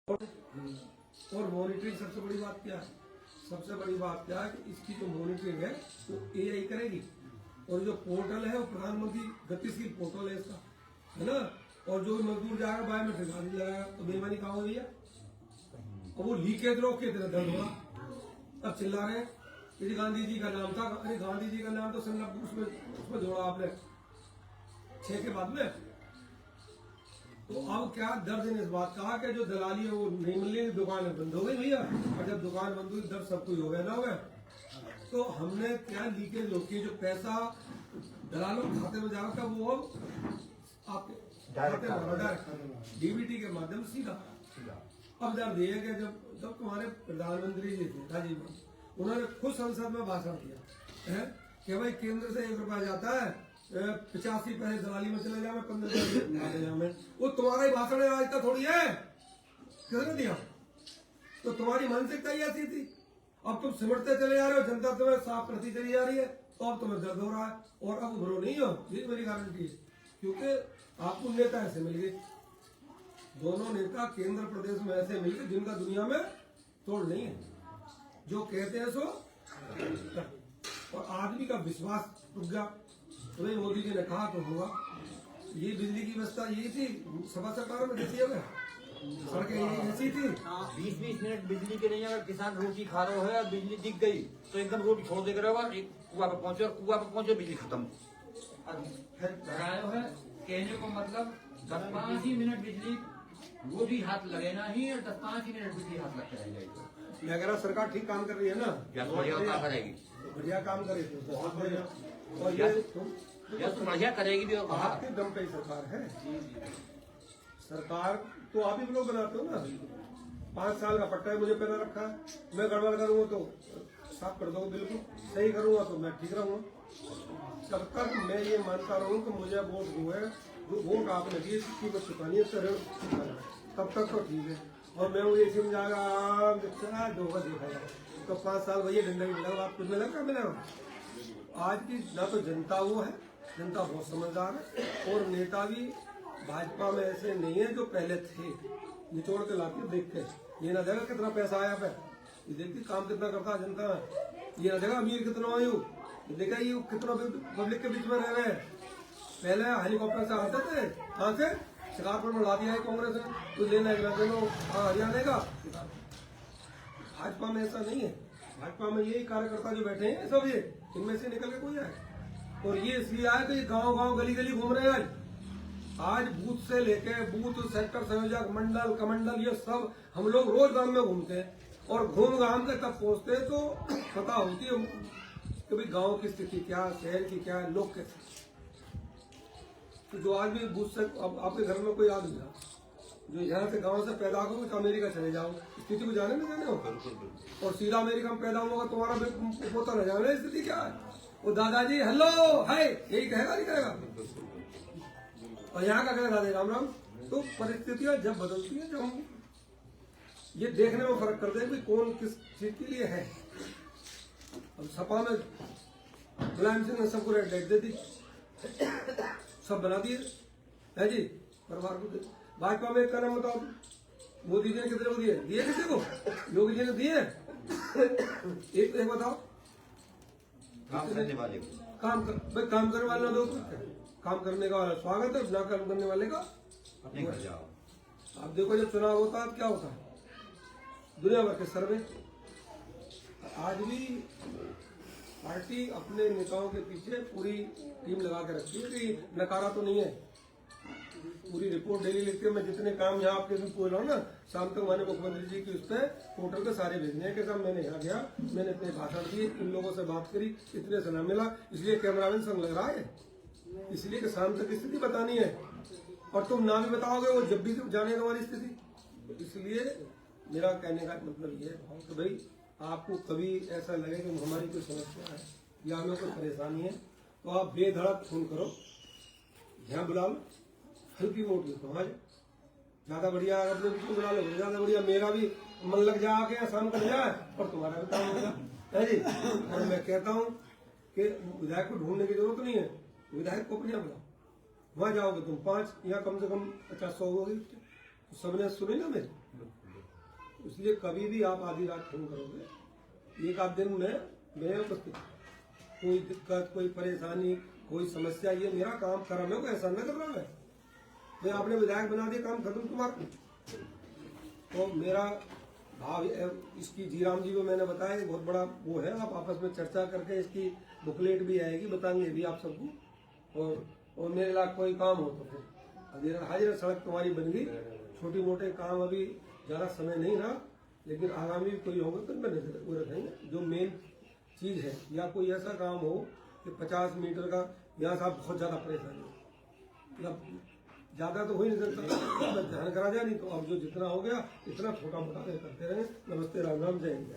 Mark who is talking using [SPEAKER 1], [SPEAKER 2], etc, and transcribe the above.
[SPEAKER 1] और मॉनिटरिंग सबसे बड़ी बात क्या है? सबसे बड़ी बात क्या है कि इसकी जो मॉनिटरिंग है वो एआई करेगी, और जो पोर्टल है वो प्रधानमंत्री गतिशील पोर्टल है इसका, है ना। और जो मजदूर जाएगा बायोमेट्रिक गाड़ी लगाएगा, तो बेईमानी कहाँ हो रही है? और वो लीकेज रोक के तेरा दर्द हुआ, अब चिल्ला रहे हैं कि गांधी जी का नाम था। अरे गांधी जी का नाम तो सन उसमें जोड़ा आपने 6 के बाद में। तो अब क्या दर्द है इस बात का कि जो दलाली है वो नहीं मिल रही, दुकानें बंद हो गई भैया। और जब दुकान बंद हुई दर्द सब कुछ हो गया ना हो गया। तो हमने क्या लीकेज रोकी, जो पैसा दलालों के खाते में जाता वो आपके खाते में डीबीटी के माध्यम से सीधा। अब दर्द ये है कि जब तुम्हारे प्रधानमंत्री जी थे राजीव गांधी, उन्होंने खुद संसद में भाषण दिया है कि भाई केंद्र से 1 रुपया जाता है, 85 पैसे दलाली में चले जाए, 15 में। वो तुम्हारा ही भाषण है, आज का थोड़ी है। किसने दिया? तो तुम्हारी मानसिकता ही ऐसी थी। अब तुम सिमटते चले जा रहे हो, जनता तुम्हें साफ करती चली जा रही है, तो अब तुम्हें दर्द हो रहा है और अब उभरो नहीं हो, ये मेरी गारंटी है। क्योंकि आपको नेता ऐसे मिल गए, दोनों नेता केंद्र प्रदेश में ऐसे मिल गए जिनका दुनिया में तोड़ नहीं है, जो कहते हैं सो। और आदमी का विश्वास टूट गया। तो मोदी जी ने कहा तो होगा। ये बिजली की व्यवस्था यही थी, सभा सरकार में जैसी है सड़कें यही ऐसी थी।
[SPEAKER 2] 20-20 मिनट बिजली के नहीं, अगर किसान रोटी खा रहा है और बिजली दिख गई तो एकदम रोटी छोड़ देकर कुआ पर पहुंचे बिजली खत्म। है कहने को मतलब 10-5 ही मिनट बिजली रोटी हाथ लगे ना ही, 10-5 ही मिनट बिजली हाथ लगते रह जाएगी।
[SPEAKER 1] मैं कह रहा सरकार ठीक काम कर रही है ना,
[SPEAKER 2] बढ़िया करेगी,
[SPEAKER 1] बढ़िया काम करेगी, बहुत बढ़िया। और
[SPEAKER 2] ये तो बढ़िया करेगी भी। और
[SPEAKER 1] आपके दम पे ही सरकार है। सरकार तो आप ही लोग बनाते हो ना। 5 साल का पट्टा है मुझे पहना रखा है, मैं गड़बड़ करूंगा तो साफ कर दो, बिल्कुल सही करूंगा तो मैं ठीक रहूंगा। जब तक मैं ये मानता रहूं कि मुझे वोट जो है, जो वोट आपने दिए उसकी मैं चुकानी है, तब तक तो ठीक है। और मैं वो ये समझागा धोखा देखा जाए तो 5 साल भैया डंडा ही मिला, आप कुछ मिला क्या मिला? आज की ना तो जनता वो है, जनता बहुत समझदार है, और नेता भी भाजपा में ऐसे नहीं है जो पहले थे, निचोड़ के लाती है देख के। ये ना जगह कितना पैसा आया पे, ये देखती काम कितना करता है जनता। ये ना जगह अमीर कितना आयु, ये देखा ये कितना पब्लिक के बीच में रह रहे हैं। पहले हेलीकॉप्टर से आते थे, कहाँ से शिकारपुर में ला दिया है कांग्रेस ने, तो लेना हरियाणा का। भाजपा में ऐसा नहीं है। भाजपा में यही कार्यकर्ता जो बैठे हैं सब, ये इनमें से निकल के कोई आए। और ये इसलिए आए कि ये गांव गली गली घूम रहे हैं। आज बूथ से लेके बूथ, सेक्टर संयोजक, मंडल, कमंडल, ये सब हम लोग रोज गांव में घूमते हैं, और घूम गांव के तब पहुंचते हैं तो पता होती है कि भाई गांव की स्थिति क्या, शहर की क्या, लोग कैसे। तो जो आदमी बूथ से, अब आपके घर में कोई आदमी जो यहाँ से गांव से पैदा हो तो अमेरिका चले जाओ, स्थिति को जाने में जाने हो, और सीधा अमेरिका में पैदा होगा तुम्हारा पोता न जाने स्थिति क्या है। वो दादाजी हेलो हाय यही कहेगा, नहीं कहेगा? और यहाँ का कहेगा राधे राम राम। तो परिस्थितियां जब बदलती है, जब हम ये देखने में फर्क करते हैं कि कौन किस चीज के लिए है। अब सपा में मुलायम सिंह ने सबको रेड लाइट दे दी, सब बना दिए है जी परिवार को। भाजपा में एक का नाम बताओ, मोदी जी ने कितने को दिए? किसी को? योगी जी ने दिए? एक बताओ
[SPEAKER 2] काम करने वाले को,
[SPEAKER 1] काम करने वाला दो, काम करने का वाला स्वागत है, ना काम करने वाले का
[SPEAKER 2] अपने घर जाओ।
[SPEAKER 1] आप देखो जब चुनाव होता है क्या होता है, दुनिया भर के सर्वे। आज भी पार्टी अपने नेताओं के पीछे पूरी टीम लगा के रखती है कि नकारा तो नहीं है। पूरी रिपोर्ट डेली लिखते हैं। मैं जितने काम यहाँ आपके भी पूछ रहा हूँ ना, शाम तक मैंने मुख्यमंत्री जी की उस पर पोर्टल पे सारे भेजने हैं कि साहब मैंने यहाँ गया, मैंने अपने भाषण दिए, इन लोगों से बात करी, इतने से ना मिला, इसलिए कैमरामैन संग लग रहा है, इसलिए कि शाम तक स्थिति बतानी है। और तुम ना भी बताओगे वो जब भी जाने तुम्हारी स्थिति। इसलिए मेरा कहने का मतलब ये है कि भाई आपको कभी ऐसा लगे कि हमारी कोई समस्या है या हमें कोई परेशानी है, तो आप बेधड़क फोन करो, यहाँ बुला लो, हल्की मोटी समझ, ज्यादा बढ़िया अपने बीच में बुला लो, ज्यादा बढ़िया मेरा भी मन लग जाए, आके शाम कर जाए और तुम्हारा भी काम होगा है जी। और मैं कहता हूँ कि विधायक को ढूंढने की जरूरत नहीं है, विधायक को अपने यहाँ बुलाओ, वहां जाओगे तुम 5 या कम से कम 50-100 होगी, तो सबने सुनी ना मेरी। इसलिए कभी भी आप आधी रात फोन करोगे, एक आध दिन में मैं उपस्थित हूं। कोई दिक्कत, कोई परेशानी, कोई समस्या, ये मेरा काम कर्म है, कोई ऐसा न कर रहा है। मैं आपने विधायक बना दिया, काम खत्म तुम्हारा। तो मेरा भाव इसकी जीराम जी को मैंने बताया, बहुत बड़ा वो है, आप आपस में चर्चा करके इसकी बुकलेट भी आएगी, बताएंगे भी आप सबको। और मेरे लाख कोई काम हो तो फिर हाजिर सड़क तुम्हारी बन गई। छोटी मोटे काम अभी ज्यादा समय नहीं रहा, लेकिन आगामी कोई होगा तो मैं नजर वो रखेंगे। जो मेन चीज है, या कोई ऐसा काम हो कि 50 मीटर का यहाँ से आप बहुत ज्यादा परेशानी हो, या ज्यादा तो हो ही नहीं सकता, ध्यान करा जाए। नहीं तो अब जो जितना हो गया इतना छोटा मोटा करते रहे। नमस्ते, राम राम, जय हिंद।